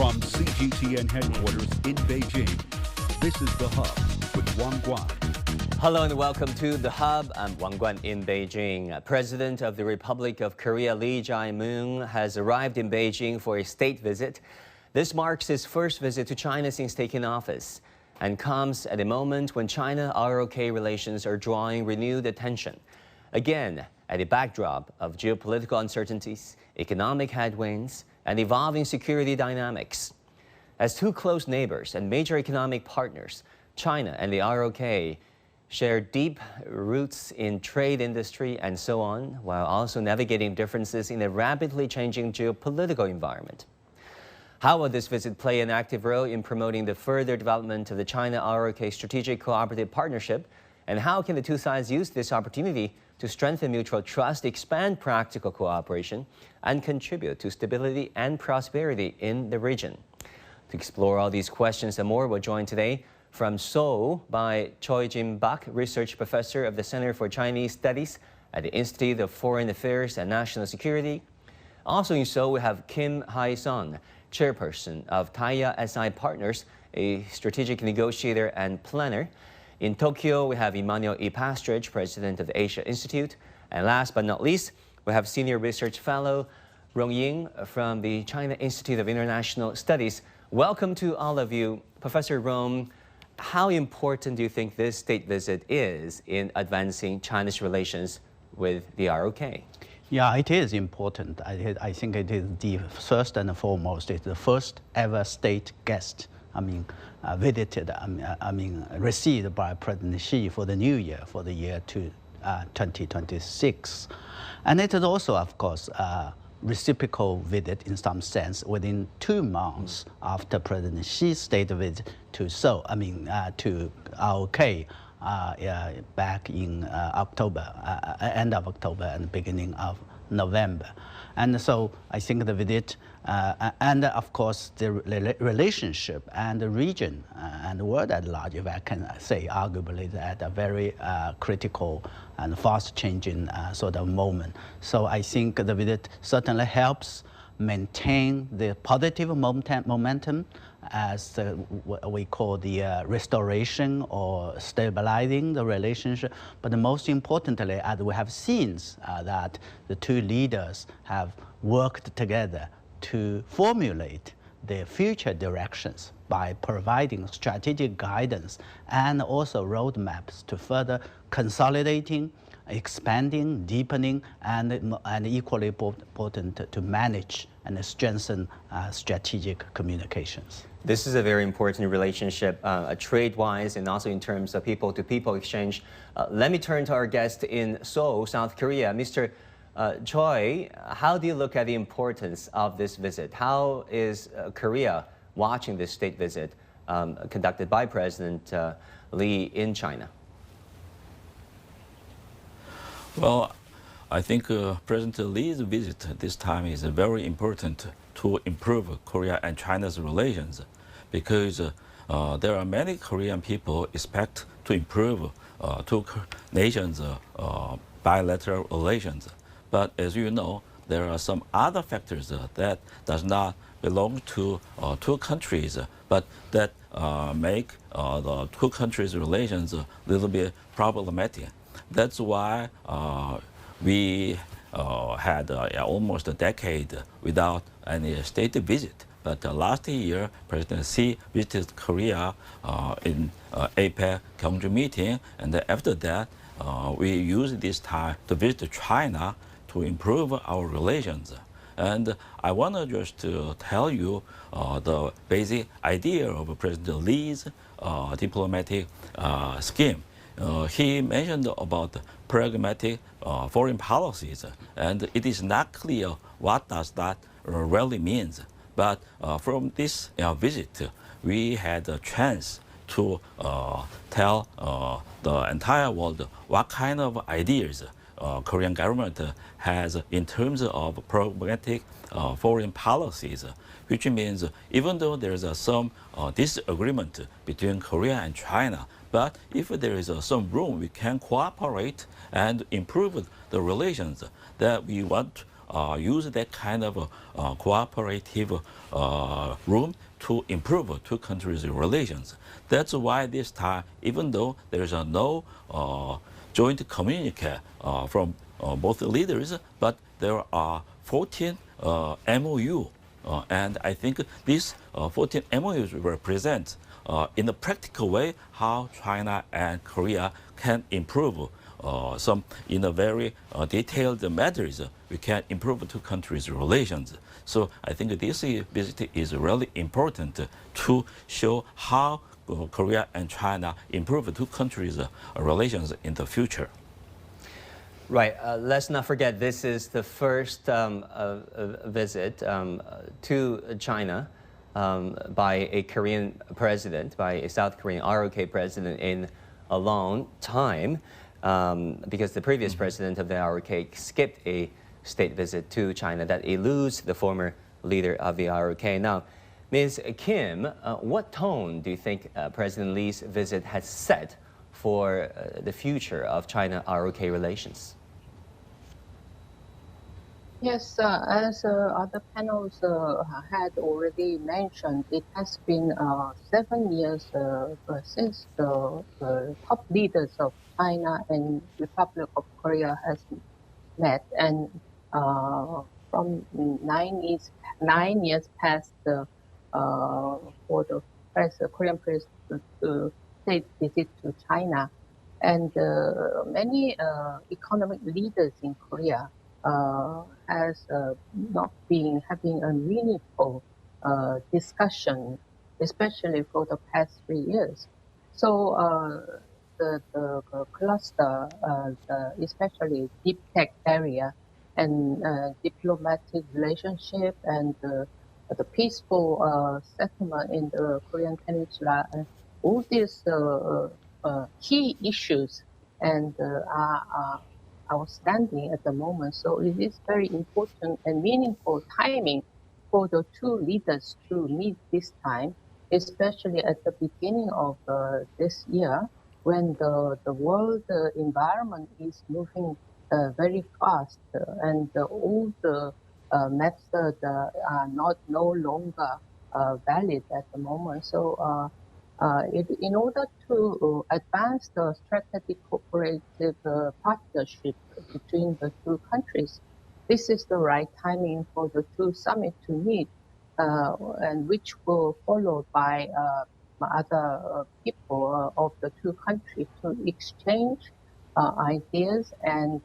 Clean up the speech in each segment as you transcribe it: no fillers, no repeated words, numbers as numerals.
From CGTN headquarters in Beijing, this is The Hub with Wang Guan. Hello and welcome to The Hub. I'm Wang Guan in Beijing. President of the Republic of Korea Lee Jae Myung has arrived in Beijing for a state visit. This marks his first visit to China since taking office and comes at a moment when China-ROK relations are drawing renewed attention. Again, at a backdrop of geopolitical uncertainties, economic headwinds, and evolving security dynamics. As two close neighbors and major economic partners, China and the ROK share deep roots in trade industry and so on, while also navigating differences in a rapidly changing geopolitical environment. How will this visit play an active role in promoting the further development of the China-ROK strategic cooperative partnership? And how can the two sides use this opportunity to strengthen mutual trust, expand practical cooperation, and contribute to stability and prosperity in the region? To explore all these questions and more, we're joined today from Seoul by Choi Jin Baek, Research Professor of the Center for Chinese Studies at the Institute of Foreign Affairs and National Security. Also in Seoul, we have Kim Haesun, chairperson of Taiya SI Partners, a strategic negotiator and planner. In Tokyo, we have Emanuel Yi Pastreich, president of the Asia Institute. And last but not least, we have senior research fellow Rong Ying from the China Institute of International Studies. Welcome to all of you. Professor Rong, how important do you think this state visit is in advancing China's relations with the ROK? Yeah, it is important. I think it is the first and foremost. It's the first ever state guest visited, received by President Xi for the new year, for the year 2026. And it is also, of course, a reciprocal visit in some sense within 2 months after President Xi's state visit to Seoul, to ROK back in October, end of October and beginning of November. And so I think the visit and of course the relationship and the region and the world at large, if I can say, arguably at a very critical and fast changing sort of moment. So I think the visit certainly helps maintain the positive momentum as what we call the restoration or stabilizing the relationship. But most importantly, as we have seen that the two leaders have worked together to formulate their future directions by providing strategic guidance and also roadmaps to further consolidating, expanding, deepening, and equally important to manage and strengthen strategic communications. This is a very important relationship, trade-wise and also in terms of people-to-people exchange. Let me turn to our guest in Seoul, South Korea. Mr. Choi, how do you look at the importance of this visit? How is Korea watching this state visit conducted by President Lee in China? Well, I think President Lee's visit this time is very important to improve Korea and China's relations, because there are many Korean people expect to improve two nations' bilateral relations. But as you know, there are some other factors that does not belong to two countries, but that make the two countries' relations a little bit problematic. That's why we had almost a decade without any state visit. But last year, President Xi visited Korea in APEC Gyeongju meeting, and after that, we used this time to visit China to improve our relations. And I want to just tell you the basic idea of President Lee's diplomatic scheme. He mentioned about pragmatic foreign policies, and it is not clear what does that really means. But from this visit, we had a chance to tell the entire world what kind of ideas Korean government has in terms of pragmatic foreign policies, which means even though there is some disagreement between Korea and China, but if there is some room, we can cooperate and improve the relations that we want use that kind of cooperative room to improve two countries' relations. That's why this time, even though there is no joint communique from both leaders, but there are 14 MOU. And I think these 14 MOUs represent in a practical way how China and Korea can improve some in a very detailed matters. We can improve two countries' relations. So I think this visit is really important to show how Korea and China improve two countries' relations in the future. Right. Let's not forget this is the first visit to China by a Korean president, by a South Korean ROK president in a long time, because the previous president of the ROK skipped a state visit to China that eludes the former leader of the ROK. Now, Ms. Kim, what tone do you think President Lee's visit has set for the future of China-ROK relations? Yes, as other panels had already mentioned, it has been 7 years since the top leaders of China and Republic of Korea has met, and from 9 years past for the Korean president state visit to China, and many economic leaders in Korea has not been having a meaningful discussion, especially for the past 3 years. So the cluster, especially deep tech area and diplomatic relationship and the peaceful settlement in the Korean Peninsula, all these key issues and are outstanding at the moment. So it is very important and meaningful timing for the two leaders to meet this time, especially at the beginning of this year when the world environment is moving very fast and all the methods are no longer valid at the moment. So in order to advance the strategic cooperative partnership between the two countries, this is the right timing for the two summits to meet, and which will follow by other people of the two countries to exchange ideas and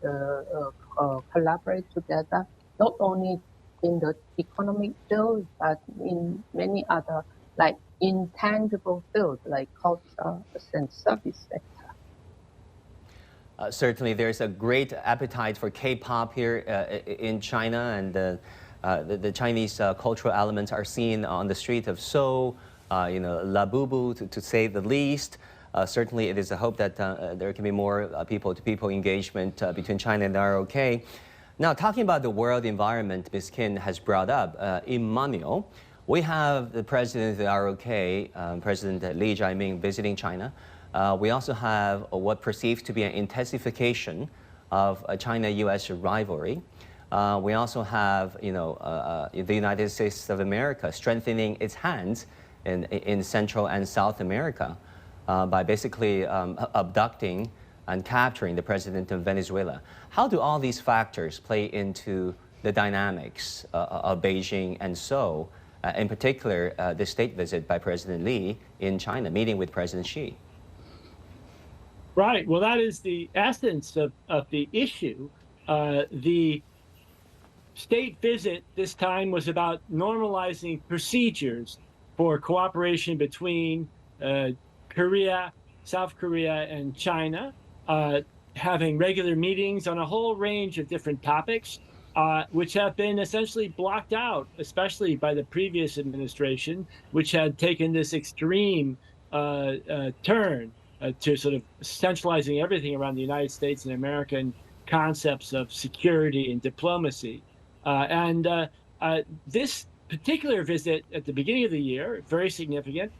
collaborate together, not only in the economic field, but in many other like intangible fields like culture and service sector. Certainly, there's a great appetite for K-pop here in China, and the Chinese cultural elements are seen on the street of Seoul, Labubu, to say the least. Certainly, it is a hope that there can be more people-to-people engagement between China and the ROK. Now, talking about the world environment, Ms. Kim has brought up, Emanuel, we have the president of the ROK, President Lee Jae Myung, visiting China. We also have what perceived to be an intensification of China-U.S. rivalry. We also have, the United States of America strengthening its hands in Central and South America by basically abducting and capturing the president of Venezuela. How do all these factors play into the dynamics of Beijing and Seoul, in particular the state visit by President Lee in China, meeting with President Xi? Right. Well, that is the essence of the issue. The state visit this time was about normalizing procedures for cooperation between Korea, South Korea, and China, having regular meetings on a whole range of different topics, which have been essentially blocked out, especially by the previous administration, which had taken this extreme turn to sort of centralizing everything around the United States and American concepts of security and diplomacy. This particular visit at the beginning of the year, very significant,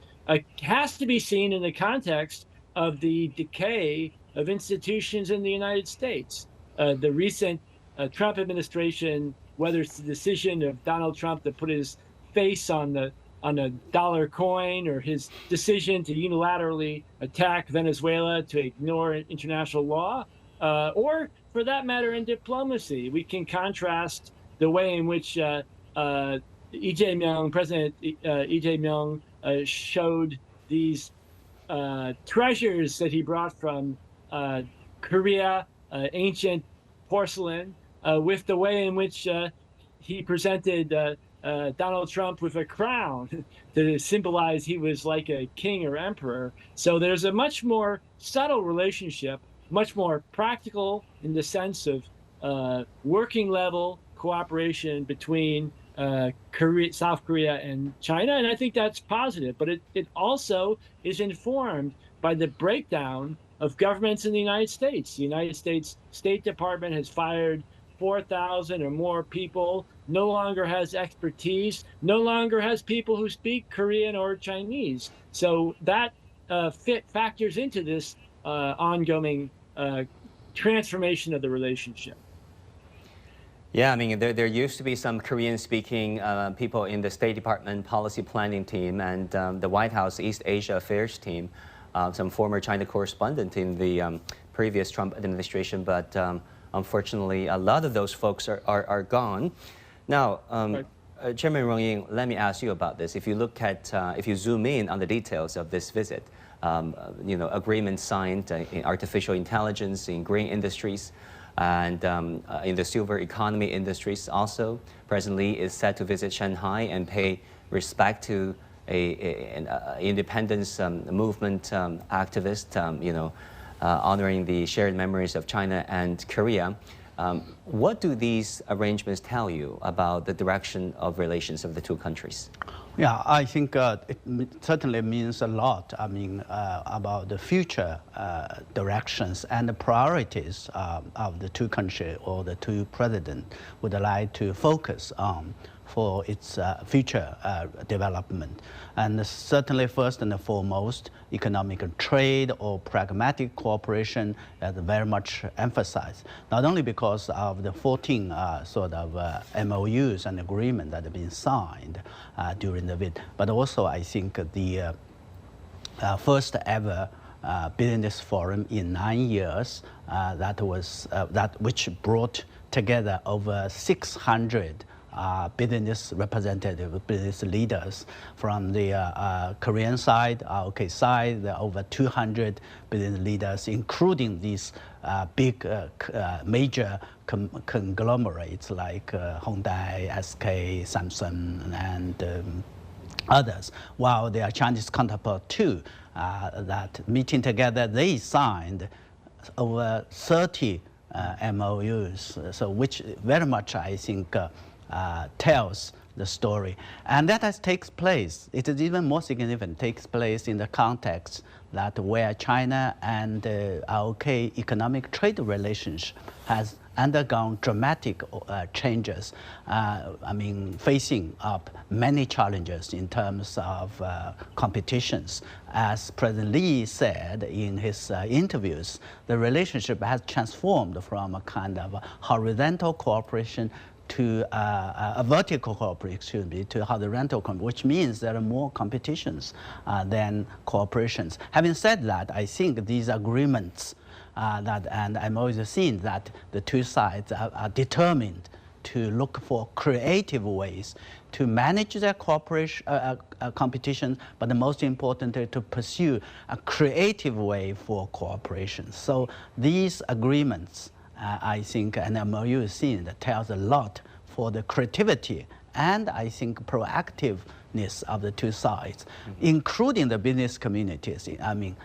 has to be seen in the context of the decay of institutions in the United States. The recent Trump administration whether it's the decision of Donald Trump to put his face on a dollar coin, or his decision to unilaterally attack Venezuela to ignore international law, or for that matter in diplomacy. We can contrast the way in which President Lee Jae Myung showed these treasures that he brought from Korea, ancient porcelain, with the way in which he presented Donald Trump with a crown to symbolize he was like a king or emperor. So there's a much more subtle relationship, much more practical in the sense of working level cooperation between South Korea and China, and I think that's positive. But it also is informed by the breakdown of governments in the United States. The United States State Department has fired 4,000 or more people, no longer has expertise, no longer has people who speak Korean or Chinese. So that factors into this ongoing transformation of the relationship. Yeah, I mean, there used to be some Korean-speaking people in the State Department policy planning team and the White House East Asia Affairs team, some former China correspondent in the previous Trump administration, but unfortunately, a lot of those folks are gone. Now, right. Chairman Rong Ying, let me ask you about this. If you look at, if you zoom in on the details of this visit, agreements signed in artificial intelligence, in green industries, and in the silver economy industries also. President Lee is set to visit Shanghai and pay respect to an independence movement activist, honoring the shared memories of China and Korea. What do these arrangements tell you about the direction of relations of the two countries? Yeah, I think it certainly means a lot. I mean, about the future directions and the priorities of the two countries or the two presidents would like to focus on for its future development. And certainly first and foremost, economic trade or pragmatic cooperation is very much emphasized, not only because of the 14 MOUs and agreements that have been signed during the visit, but also I think the first ever business forum in 9 years which brought together over 600 business representative, business leaders from the Korean side, ROK side. There are over 200 business leaders, including these big major conglomerates like Hyundai, SK, Samsung, and others. While their Chinese counterpart too, that meeting together, they signed over 30 MOUs, so which very much I think tells the story. And that takes place, it is even more significant, takes place in the context that where China and ROK economic trade relations has undergone dramatic changes. I mean, facing up many challenges in terms of competitions. As President Lee said in his interviews, the relationship has transformed from a kind of horizontal cooperation to a vertical cooperation, to horizontal cooperation, which means there are more competitions than cooperations. Having said that, I think these agreements and I'm always seeing that the two sides are determined to look for creative ways to manage their cooperation, competition, but the most important is to pursue a creative way for cooperation. So these agreements, I think an MOU is seen that tells a lot for the creativity and I think proactiveness of the two sides, including the business communities. I mean,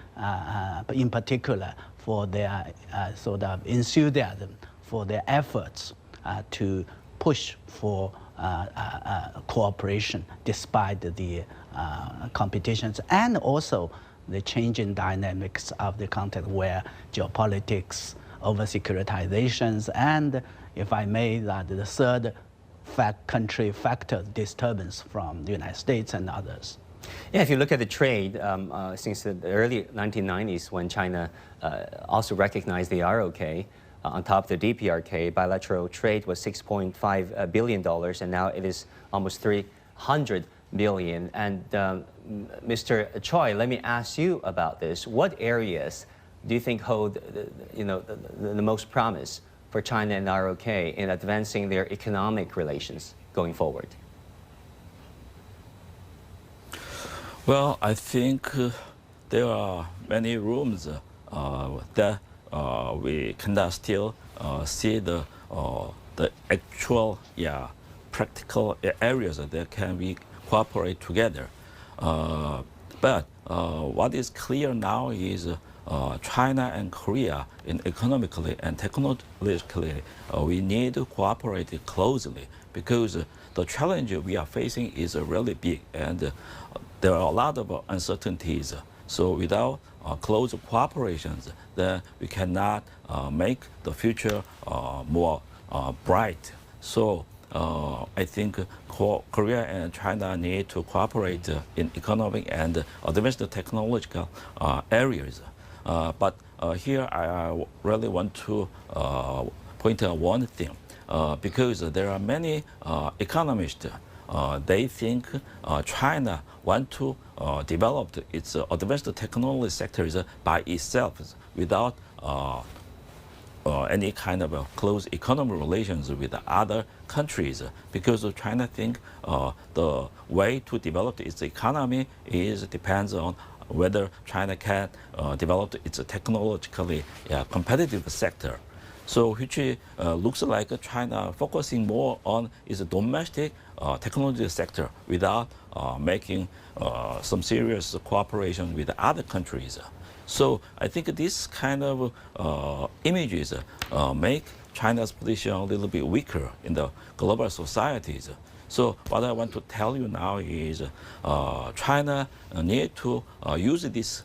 in particular for their sort of enthusiasm, for their efforts to push for cooperation despite the competitions and also the changing dynamics of the context where geopolitics, over securitizations, and if I may, that the third country factor disturbance from the United States and others. Yeah, if you look at the trade, since the early 1990s when China also recognized the ROK, On top of the DPRK, bilateral trade was $6.5 billion, and now it is almost $300 billion. And Mr. Choi, let me ask you about this. What areas do you think hold the most promise for China and ROK in advancing their economic relations going forward? Well, I think there are many rooms that we cannot still see the actual, practical areas that can be cooperate together. But what is clear now is China and Korea, in economically and technologically, we need to cooperate closely because the challenge we are facing is really big, and there are a lot of uncertainties. So without close cooperations, then we cannot make the future more bright. So I think Korea and China need to cooperate in economic and advanced technological areas. But here I really want to point out one thing, because there are many economists, they think China want to develop its advanced technology sectors by itself without any kind of close economic relations with other countries, because China think the way to develop its economy depends on whether China can develop its technologically competitive sector. So which looks like China focusing more on its domestic technology sector without making some serious cooperation with other countries. So I think this kind of images make China's position a little bit weaker in the global societies. So what I want to tell you now is China need to use this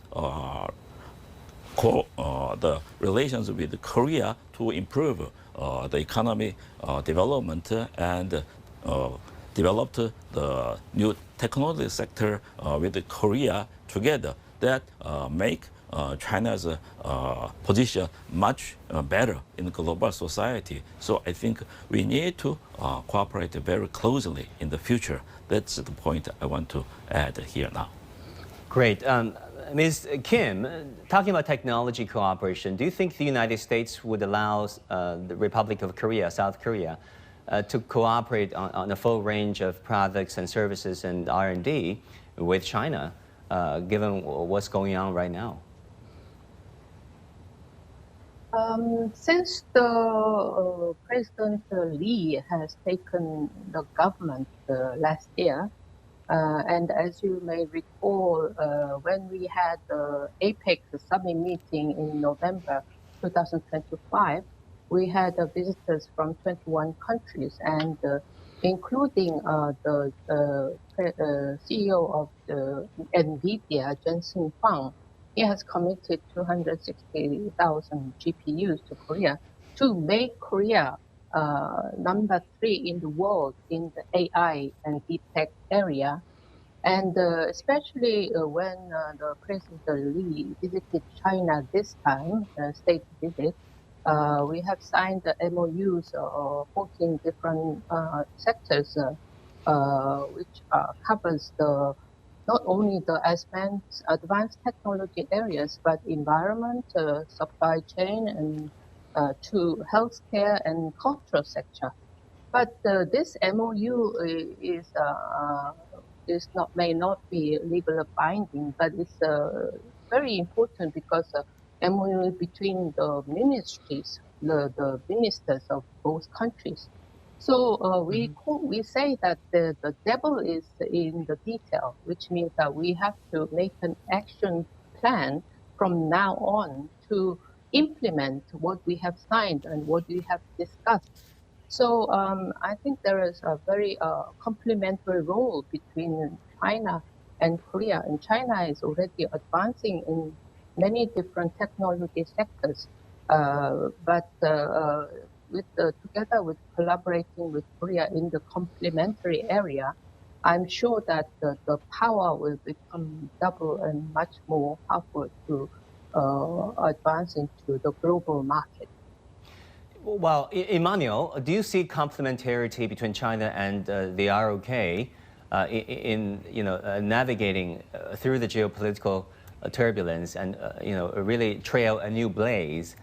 the relations with Korea to improve the economic development and develop the new technology sector with Korea together. That make China's position much better in global society. So I think we need to cooperate very closely in the future. That's the point I want to add here now. Great. Ms. Kim, talking about technology cooperation, do you think the United States would allow the Republic of Korea, South Korea, to cooperate on a full range of products and services and R&D with China, given what's going on right now? Since the President Lee has taken the government last year, and as you may recall, when we had the APEC summit meeting in November 2025, we had visitors from 21 countries, and including the CEO of the NVIDIA, Jensen Huang. He has committed 260,000 GPUs to Korea to make Korea number 3 in the world in the AI and deep tech area. And especially when the President Lee visited China this time, state visit, we have signed the MOUs of 14 different sectors, which covers not only the advanced technology areas, but environment, supply chain, and to healthcare and cultural sector. But this MOU may not be legally binding, but it's very important because MOU between the ministries, the ministers of both countries. So we say that the devil is in the detail, which means that we have to make an action plan from now on to implement what we have signed and what we have discussed. So I think there is a very complementary role between China and Korea, and China is already advancing in many different technology sectors, but together with collaborating with Korea in the complementary area, I'm sure that the power will become double and much more powerful to advance into the global market. Well, Emmanuel, do you see complementarity between China and the ROK in navigating through the geopolitical turbulence and really trail a new blaze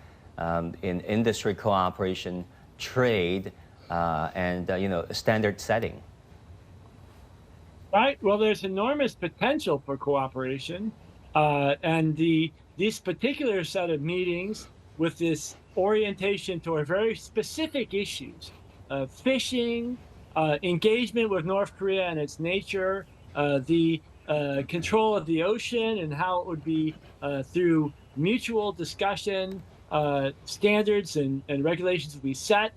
in industry cooperation, trade, and standard setting? Right. Well, there's enormous potential for cooperation, and this particular set of meetings with this orientation toward very specific issues, fishing, engagement with North Korea and its nature, the control of the ocean and how it would be through mutual discussion, standards and regulations would be set,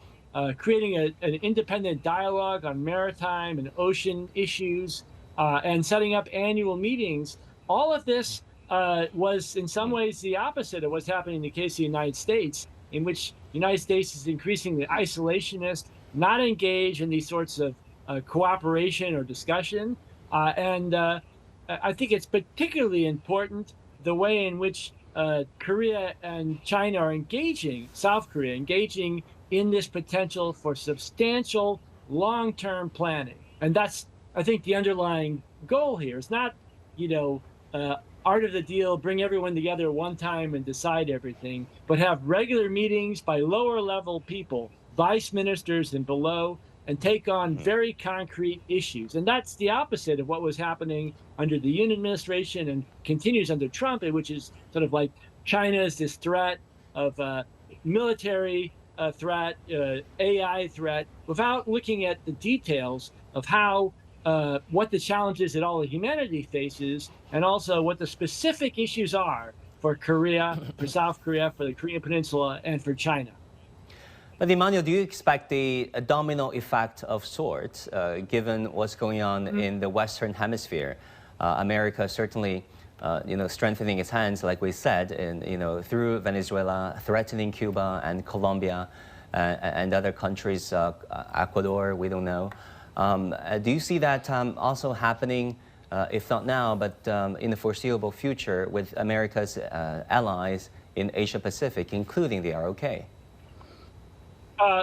creating an independent dialogue on maritime and ocean issues, and setting up annual meetings. All of this was in some ways the opposite of what's happening in the case of the United States, in which the United States is increasingly isolationist, not engaged in these sorts of cooperation or discussion. And I think it's particularly important the way in which Korea and China are engaging, South Korea, engaging in this potential for substantial long-term planning. And that's, I think, the underlying goal here. It's not, art of the deal, bring everyone together one time and decide everything, but have regular meetings by lower level people, vice ministers and below, and take on very concrete issues. And that's the opposite of what was happening under the Yoon administration and continues under Trump, which is sort of like China's this threat of military threat, AI threat, without looking at the details of how what the challenges that all of humanity faces, and also what the specific issues are for Korea, for South Korea, for the Korean Peninsula, and for China. But Emmanuel, do you expect a domino effect of sorts, given what's going on in the Western Hemisphere? America certainly, strengthening its hands, like we said, in, through Venezuela, threatening Cuba and Colombia and other countries, Ecuador, we don't know. Do you see that also happening, if not now, but in the foreseeable future with America's allies in Asia-Pacific, including the ROK?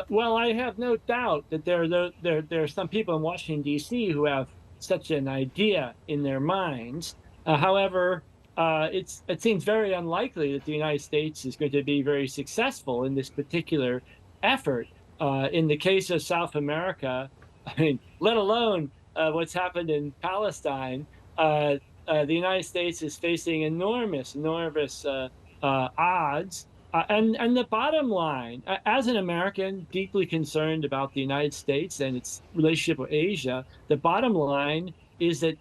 Well, I have no doubt that there are some people in Washington, D.C. who have such an idea in their minds. However, it seems very unlikely that the United States is going to be very successful in this particular effort. In the case of South America, I mean, let alone what's happened in Palestine, the United States is facing enormous odds. And the bottom line, as an American deeply concerned about the United States and its relationship with Asia, the bottom line is that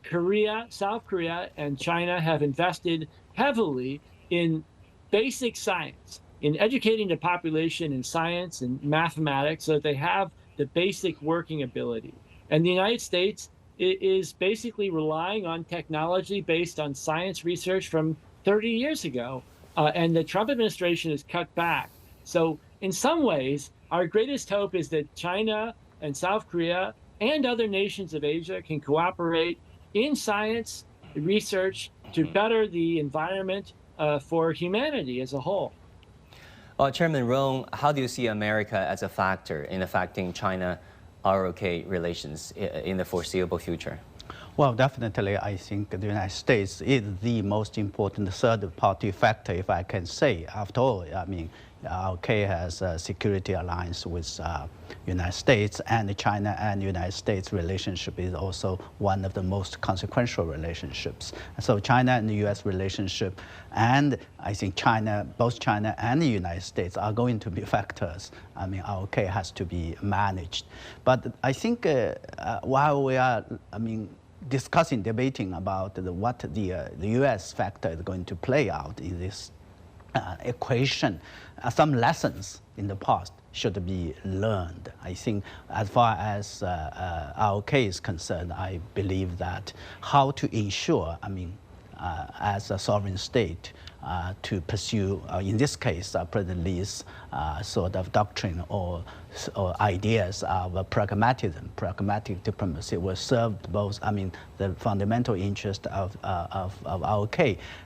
Korea, South Korea, and China have invested heavily in basic science, in educating the population in science and mathematics so that they have the basic working ability. And the United States is basically relying on technology based on science research from 30 years ago. And the Trump administration has cut back. So in some ways, our greatest hope is that China and South Korea and other nations of Asia can cooperate in science research to better the environment for humanity as a whole. Well, Chairman Rong, how do you see America as a factor in affecting China-ROK relations in the foreseeable future? Well, definitely, I think the United States is the most important third-party factor, if I can say. After all, I mean, ROK has a security alliance with United States, and China and United States relationship is also one of the most consequential relationships. So China and the U.S. relationship, and I think both China and the United States are going to be factors. I mean, ROK has to be managed. But I think while we are, debating about what the U.S. factor is going to play out in this equation, some lessons in the past should be learned. I think as far as ROK is concerned, I believe that how to ensure, as a sovereign state, to pursue, in this case, President Lee's sort of doctrine or ideas of pragmatic diplomacy will serve both, the fundamental interest of ROK,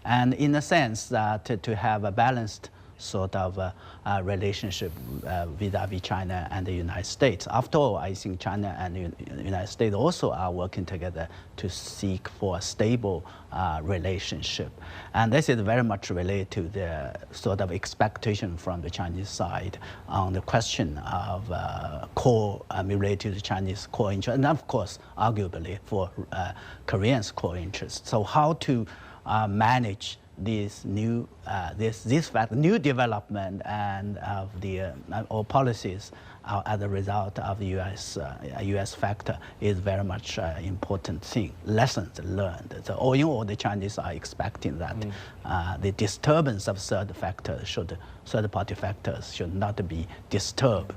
and in a sense that to have a balanced sort of relationship vis-a-vis China and the United States. After all, I think China and the United States also are working together to seek for a stable relationship. And this is very much related to the sort of expectation from the Chinese side on the question of core, related to Chinese core interest, and of course, arguably for Koreans' core interests. So how to manage this new new development and of the or policies as a result of the U.S. factor is very much important thing. Lessons learned. So all in all, the Chinese are expecting that the disturbance of third party factors should not be disturbed.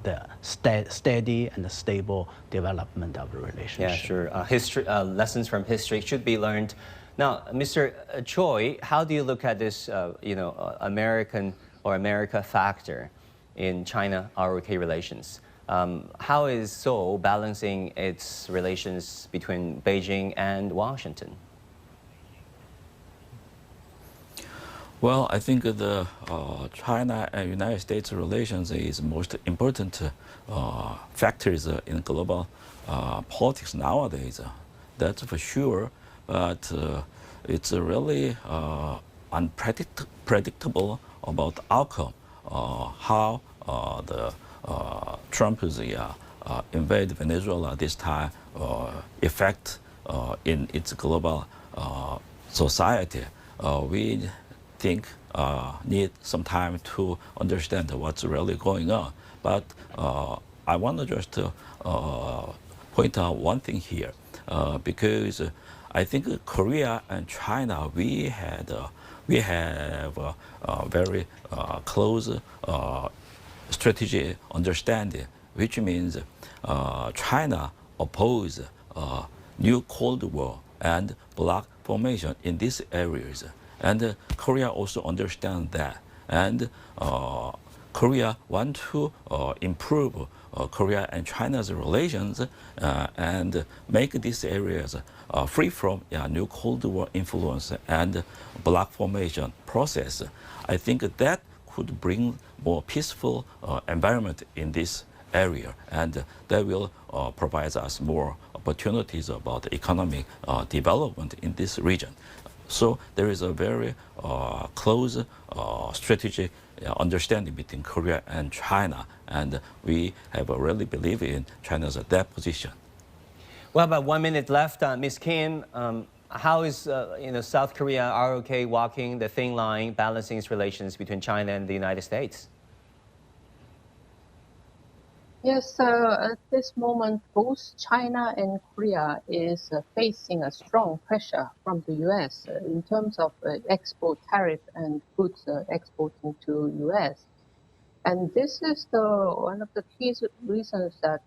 The steady and stable development of the relationship. Yeah, sure. Lessons from history should be learned. Now, Mr. Choi, how do you look at this, American or America factor in China-ROK relations? How is Seoul balancing its relations between Beijing and Washington? Well, I think the China and United States relations is most important factors in global politics nowadays. That's for sure. But it's really unpredictable about the outcome. How the Trump's invade Venezuela this time effect in its global society. We think need some time to understand what's really going on. But I want to just point out one thing here, because I think Korea and China, we have a very close strategic understanding, which means China oppose new Cold War and bloc formation in these areas. And Korea also understands that. And Korea want to improve Korea and China's relations and make these areas free from new Cold War influence and bloc formation process. I think that could bring more peaceful environment in this area, and that will provide us more opportunities about economic development in this region. So there is a very close strategic understanding between Korea and China, and we have really believe in China's that position. Well, about 1 minute left, Ms. Kim. How is South Korea ROK walking the thin line, balancing its relations between China and the United States? Yes, at this moment, both China and Korea is facing a strong pressure from the U.S. In terms of export tariff and goods exporting to U.S. And this is one of the key reasons that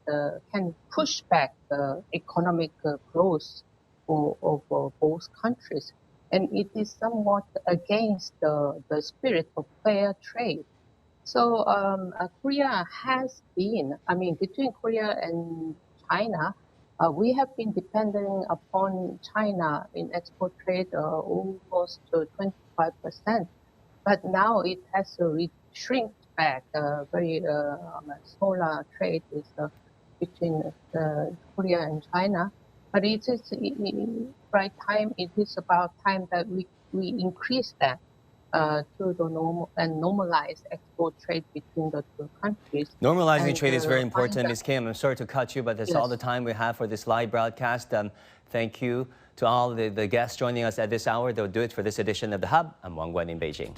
can push back the economic growth of both countries. And it is somewhat against the spirit of fair trade. So Korea has been, between Korea and China, we have been depending upon China in export trade almost to 25%. But now it has shrink back. Very smaller trade is between Korea and China. But it is right time. It is about time that we increase that to the normal and normalize export trade between the two countries. Normalizing trade is very important, Ms. Kim. I'm sorry to cut you, but that's all the time we have for this live broadcast. Thank you to all the guests joining us at this hour. They'll do it for this edition of The Hub. I'm Wang Guan in Beijing.